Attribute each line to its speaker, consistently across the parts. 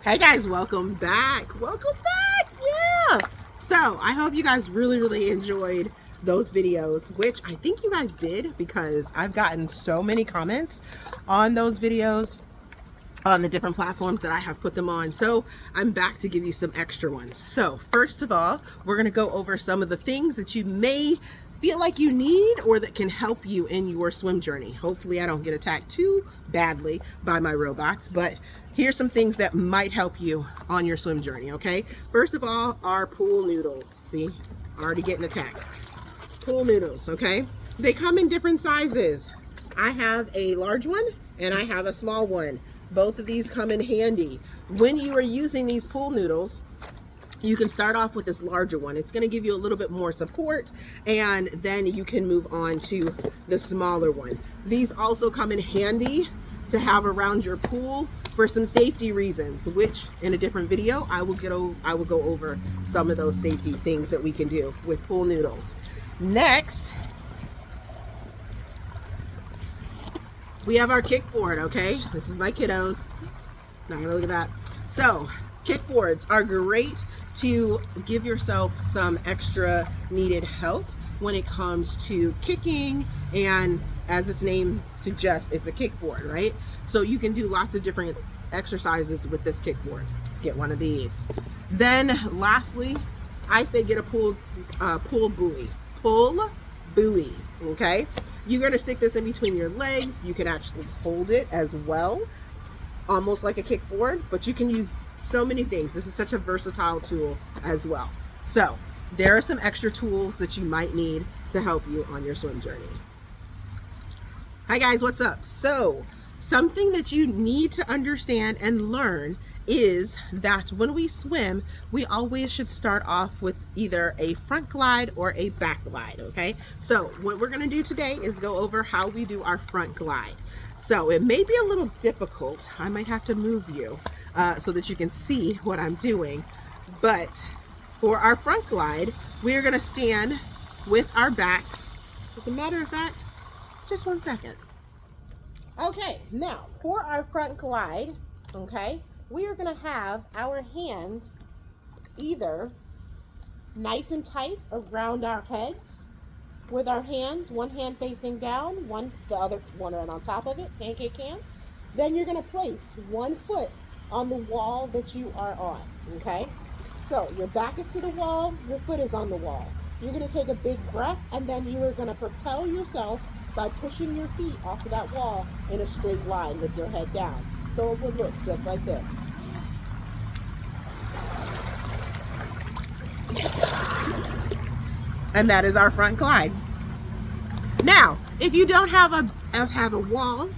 Speaker 1: Hey guys, welcome back. Welcome back. Yeah. So I hope you guys really enjoyed those videos, which I think you guys did because I've gotten so many comments on those videos on the different platforms that I have put them on. So I'm back to give you some extra ones. So first of all, we're going to go over some of the things that you may feel like you need or that can help you in your swim journey. Hopefully I don't get attacked too badly by my robots, but here's some things that might help you on your swim journey, okay? First of all, our pool noodles. See, already getting attacked. Pool noodles, okay? They come in different sizes. I have a large one and I have a small one. Both of these come in handy. When you are using these pool noodles, you can start off with this larger one. It's going to give you a little bit more support, and then you can move on to the smaller one. These also come in handy to have around your pool for some safety reasons, which in a different video I will go over some of those safety things that we can do with pool noodles. Next, we have our kickboard, okay? This is my kiddos. Not gonna look at that. So, kickboards are great to give yourself some extra needed help when it comes to kicking, and as its name suggests, it's a kickboard, right? So you can do lots of different exercises with this kickboard. Get one of these. Then lastly, I say get a pull buoy. Pull buoy, okay? You're going to stick this in between your legs. You can actually hold it as well, almost like a kickboard, but you can use so many things. This is such a versatile tool as well. So there are some extra tools that you might need to help you on your swim journey. Hi guys, what's up? So something that you need to understand and learn is that when we swim, we always should start off with either a front glide or a back glide, okay? So what we're gonna do today is go over how we do our front glide. So it may be a little difficult. I might have to move you so that you can see what I'm doing. But for our front glide, we're gonna stand with our backs. As a matter of fact, just 1 second. Okay, now for our front glide, okay, we are going to have our hands either nice and tight around our heads with our hands, one hand facing down, the other one right on top of it, pancake hands. Then you're going to place one foot on the wall that you are on, okay? So your back is to the wall, your foot is on the wall. You're going to take a big breath, and then you are going to propel yourself by pushing your feet off of that wall in a straight line with your head down. So it would look just like this. And that is our front glide. Now, if you don't have a wall,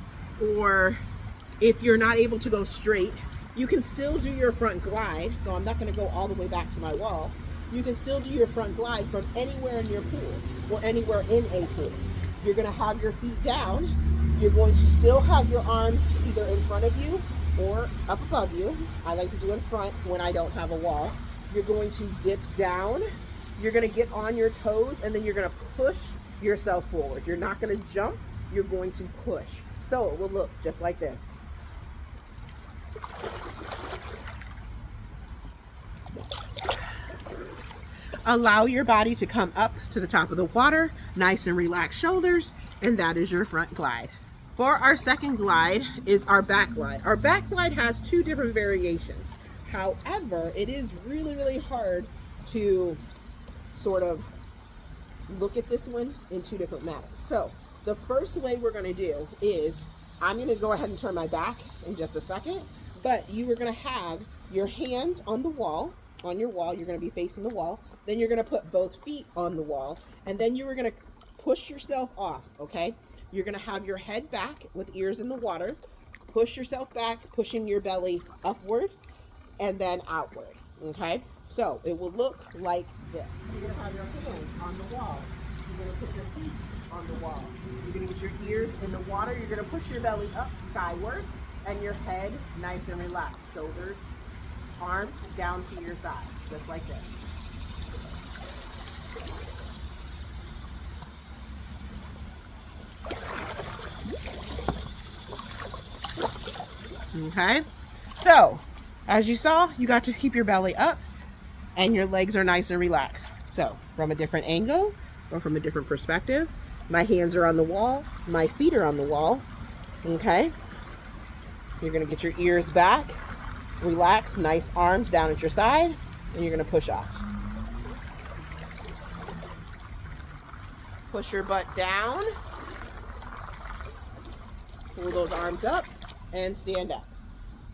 Speaker 1: or if you're not able to go straight, you can still do your front glide. So I'm not going to go all the way back to my wall. You can still do your front glide from anywhere in your pool or anywhere in a pool. You're going to have your feet down. You're going to still have your arms either in front of you or up above you. I like to do in front when I don't have a wall. You're going to dip down. You're going to get on your toes, and then you're going to push yourself forward. You're not going to jump. You're going to push. So it will look just like this. Allow your body to come up to the top of the water, nice and relaxed shoulders, and that is your front glide. For our second glide is our back glide. Our back glide has two different variations. However, it is really hard to sort of look at this one in two different manners. So the first way we're going to do is, I'm going to go ahead and turn my back in just a second, but you are going to have your hands on the wall, on your wall. You're going to be facing the wall. Then you're going to put both feet on the wall, and then you are going to push yourself off, okay? You're going to have your head back with ears in the water, push yourself back, pushing your belly upward and then outward, okay? So it will look like this. You're going to have your hands on the wall. You're going to put your feet on the wall. You're going to get your ears in the water. You're going to push your belly up skyward and your head nice and relaxed. Shoulders, arms down to your side, just like this. Okay, so As you saw, you got to keep your belly up and your legs are nice and relaxed. So from a different angle or from a different perspective, my hands are on the wall, my feet are on the wall, okay? You're gonna get your ears back, relax, nice arms down at your side, and you're gonna push off. Push your butt down, pull those arms up, and stand up.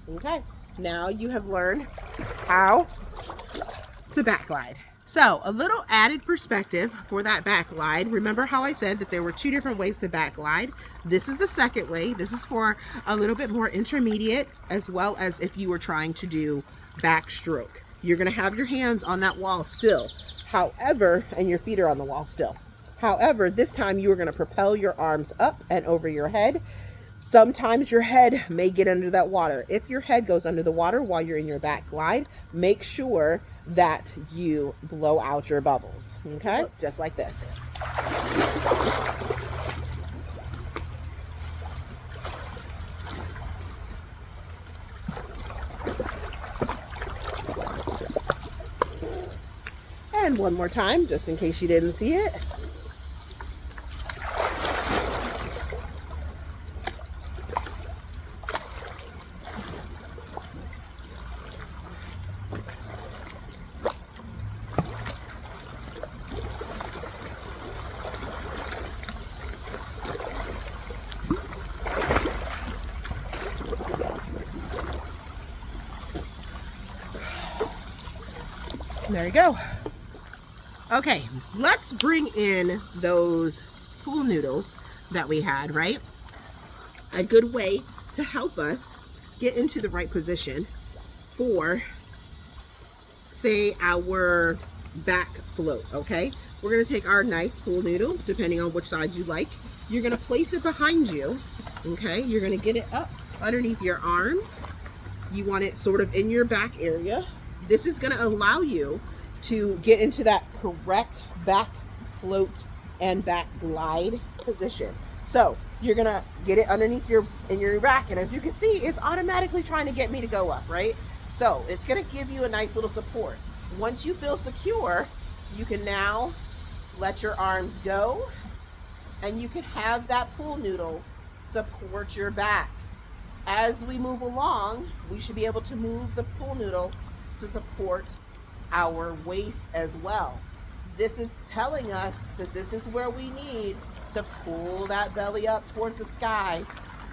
Speaker 1: Okay, now you have learned how to back glide. So a little added perspective for that back glide. Remember how I said that there were two different ways to back glide? This is the second way. This is for a little bit more intermediate, as well as if you were trying to do backstroke. You're gonna have your hands on that wall still. However, and your feet are on the wall still. However, this time you are gonna propel your arms up and over your head. Sometimes your head may get under that water. If your head goes under the water while you're in your back glide, make sure that you blow out your bubbles, okay? Just like this. And one more time, just in case you didn't see it. There you go. Okay, let's bring in those pool noodles that we had, right? A good way to help us get into the right position for, say, our back float, okay? We're gonna take our nice pool noodle, depending on which side you like. You're gonna place it behind you, okay? You're gonna get it up underneath your arms. You want it sort of in your back area. This is gonna allow you to get into that correct back float and back glide position. So you're gonna get it underneath in your back, and as you can see, it's automatically trying to get me to go up, right? So it's gonna give you a nice little support. Once you feel secure, you can now let your arms go, and you can have that pool noodle support your back. As we move along, we should be able to move the pool noodle to support our waist as well. This is telling us that this is where we need to pull that belly up towards the sky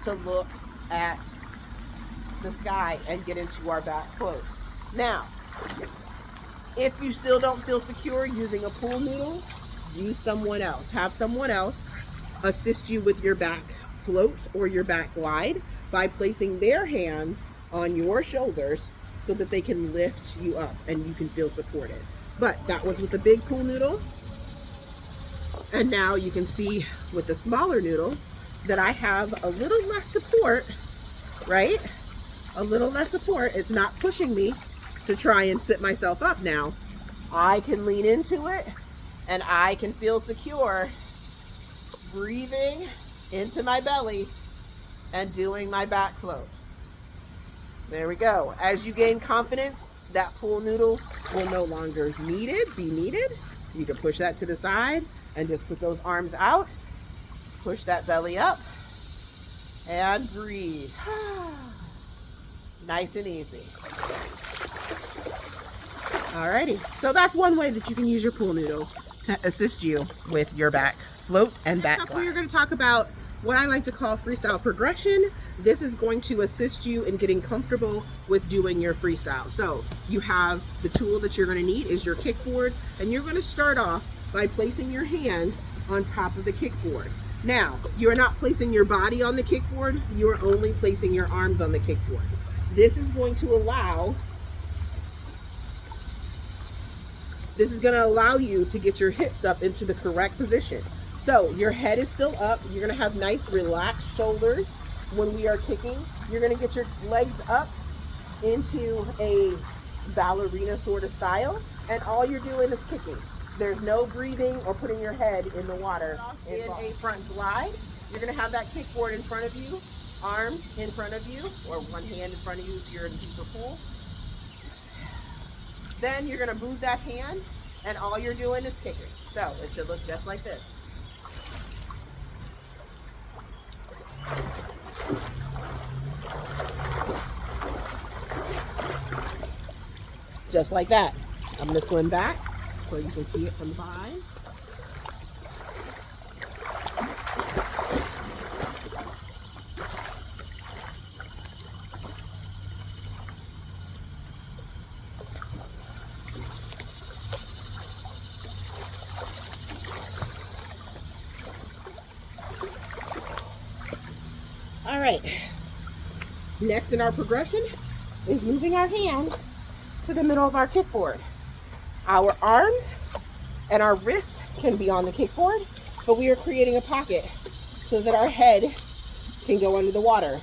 Speaker 1: to look at the sky and get into our back float. Now, if you still don't feel secure using a pool noodle, use someone else. Have someone else assist you with your back float or your back glide by placing their hands on your shoulders so that they can lift you up and you can feel supported. But that was with the big pool noodle. And now you can see with the smaller noodle that I have a little less support, right? A little less support. It's not pushing me to try and sit myself up now. I can lean into it and I can feel secure breathing into my belly and doing my back float. There we go. As you gain confidence, that pool noodle will no longer be needed. You can push that to the side and just put those arms out. Push that belly up and breathe. Nice and easy. Alrighty, so that's one way that you can use your pool noodle to assist you with your back float and back glide. We're going to talk about what I like to call freestyle progression. This is going to assist you in getting comfortable with doing your freestyle. So you have the tool that you're going to need is your kickboard, and you're going to start off by placing your hands on top of the kickboard. Now, you're not placing your body on the kickboard, you're only placing your arms on the kickboard. This is going to allow you to get your hips up into the correct position. So your head is still up. You're going to have nice relaxed shoulders when we are kicking. You're going to get your legs up into a ballerina sort of style, and all you're doing is kicking. There's no breathing or putting your head in the water. In a front glide, you're going to have that kickboard in front of you, arms in front of you, or one hand in front of you if you're in a deeper pool. Then you're going to move that hand, and all you're doing is kicking. So it should look just like this. Just like that. I'm going to swim back so you can see it from behind. All right, next in our progression is moving our hands to the middle of our kickboard. Our arms and our wrists can be on the kickboard, but we are creating a pocket so that our head can go under the water.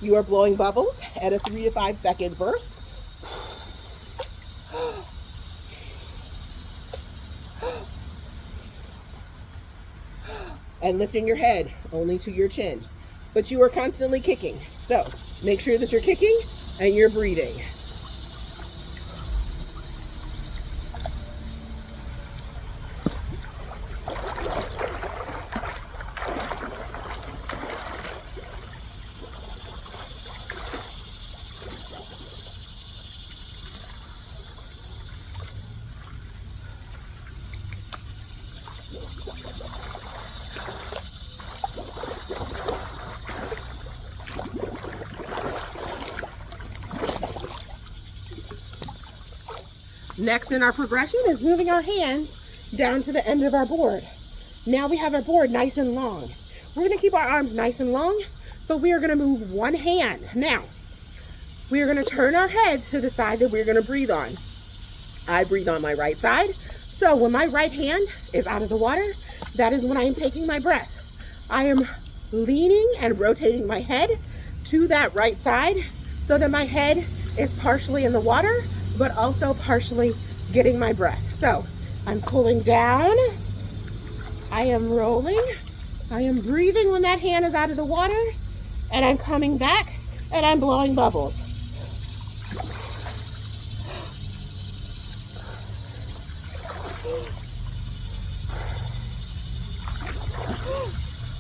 Speaker 1: You are blowing bubbles at a 3 to 5 second burst. And lifting your head only to your chin. But you are constantly kicking. So make sure that you're kicking and you're breathing. Next in our progression is moving our hands down to the end of our board. Now we have our board nice and long. We're going to keep our arms nice and long, but we are going to move one hand. Now, we are going to turn our head to the side that we're going to breathe on. I breathe on my right side. So when my right hand is out of the water, that is when I am taking my breath. I am leaning and rotating my head to that right side so that my head is partially in the water, but also partially getting my breath. So I'm pulling down, I am rolling, I am breathing when that hand is out of the water, and I'm coming back and I'm blowing bubbles.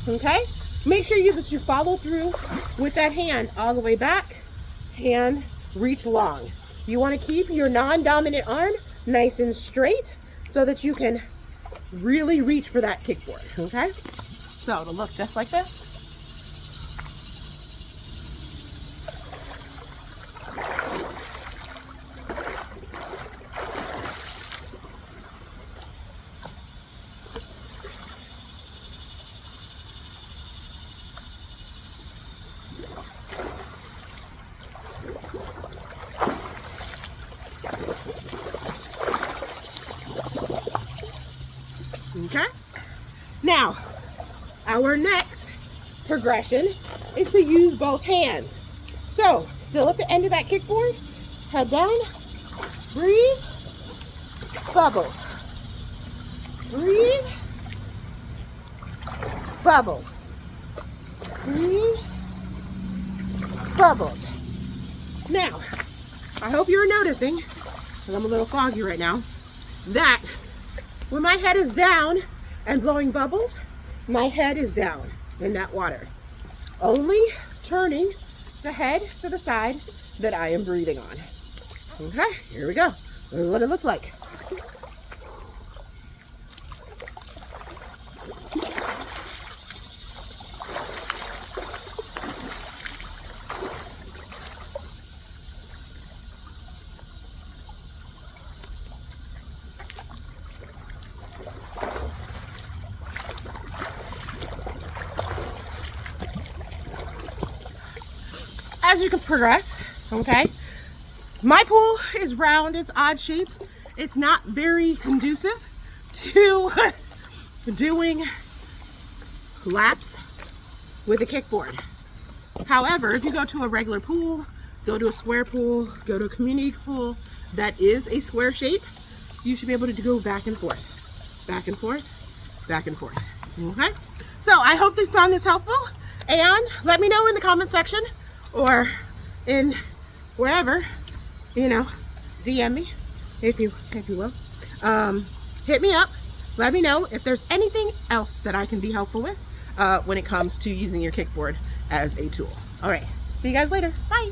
Speaker 1: Okay, make sure that you follow through with that hand all the way back, hand reach long. You want to keep your non-dominant arm nice and straight so that you can really reach for that kickboard, okay? So it'll look just like this. Okay, now our next progression is to use both hands. So still at the end of that kickboard, head down, breathe, bubbles, breathe, bubbles, breathe, bubbles. Now, I hope you're noticing, because I'm a little foggy right now, that when my head is down and blowing bubbles, my head is down in that water. Only turning the head to the side that I am breathing on. Okay, here we go. This is what it looks like. As you can progress, okay, my pool is round, it's odd shaped, it's not very conducive to doing laps with a kickboard. However, if you go to a regular pool, go to a square pool, go to a community pool that is a square shape, you should be able to go back and forth, back and forth, back and forth. Okay, so I hope you found this helpful, and let me know in the comment section or in wherever, you know, DM me if you will. Hit me up. Let me know if there's anything else that I can be helpful with when it comes to using your kickboard as a tool. All right. See you guys later. Bye.